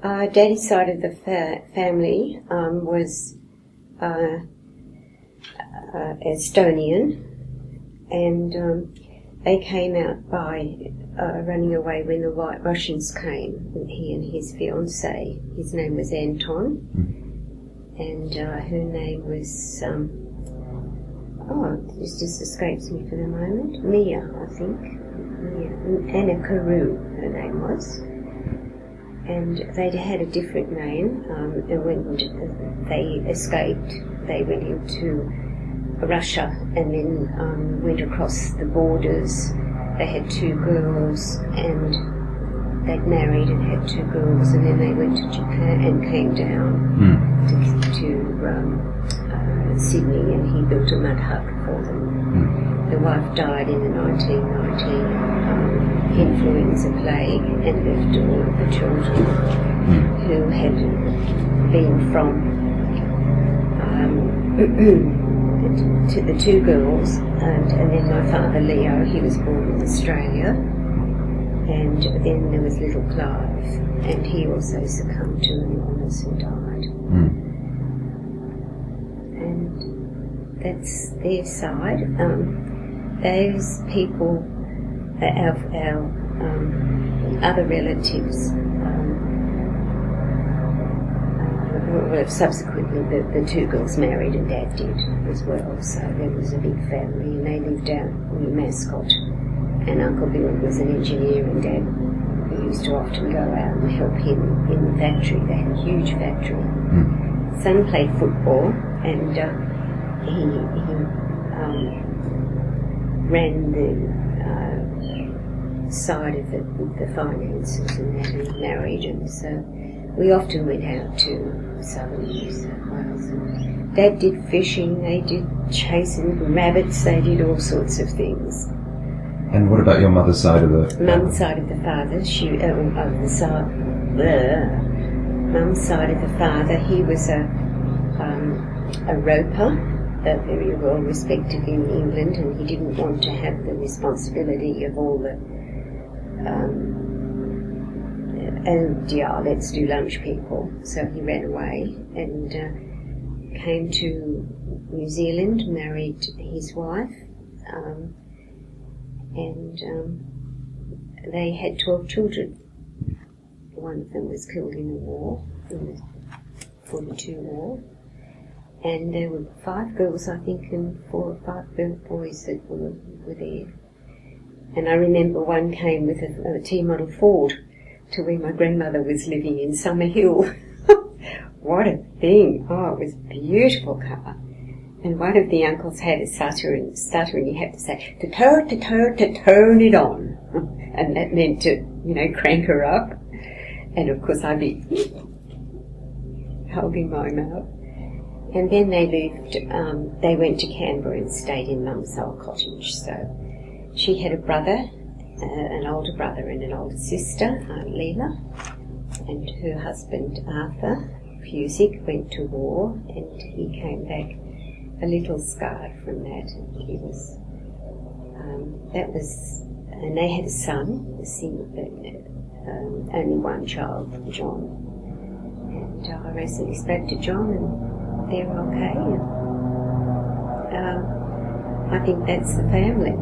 Daddy's side of the family was Estonian, and they came out by running away when the White Russians came. He and his fiancée, his name was Anton, and her name was, this just escapes me for the moment, Mia, I think. Mia. Anna Carew, her name was. And they'd had a different name, and when they escaped, they went into Russia and then went across the borders. They had 2 girls, and they'd married and had 2 girls, and then they went to Japan and came down to Sydney, and he built a mud hut for them. The wife died in the 1919 influenza plague and left all of the children who had been from to the 2 girls, and then my father Leo, he was born in Australia, and then there was little Clive, and he also succumbed to an illness and died. And that's their side. Those people, our other relatives, well, subsequently the 2 girls married, and Dad did as well, so there was a big family, and they lived out in Mascot, and Uncle Bill was an engineer, and Dad used to often go out and help him in the factory. They had a huge factory. Son played football, and he ran the side of the finances and that, and married, and so we often went out to southern New South Wales. And Dad did fishing, they did chasing rabbits, they did all sorts of things. And what about your mother's side of the... Mum's side of the father, Mum's side of the father, he was a roper, very well respected in England, and he didn't want to have the responsibility of all the let's do lunch people. So he ran away and came to New Zealand, married his wife, and they had 12 children. One of them was killed in the war, in the 42 war, and there were 5 girls, I think, and 4 or 5 boys that were there. And I remember one came with a T-model Ford to where my grandmother was living in Summerhill. What a thing! Oh, it was a beautiful car. And one of the uncles had a stutter, and you had to say, to turn it on. And that meant to, crank her up. And of course I'd be holding my mouth. And then they went to Canberra and stayed in Mum's old cottage. So she had a brother, an older brother and an older sister, Leela, and her husband Arthur Cusick went to war, and he came back a little scarred from that. And he was, and they had a son, only one child, John. And I recently spoke to John, and they're okay. I think that's the family.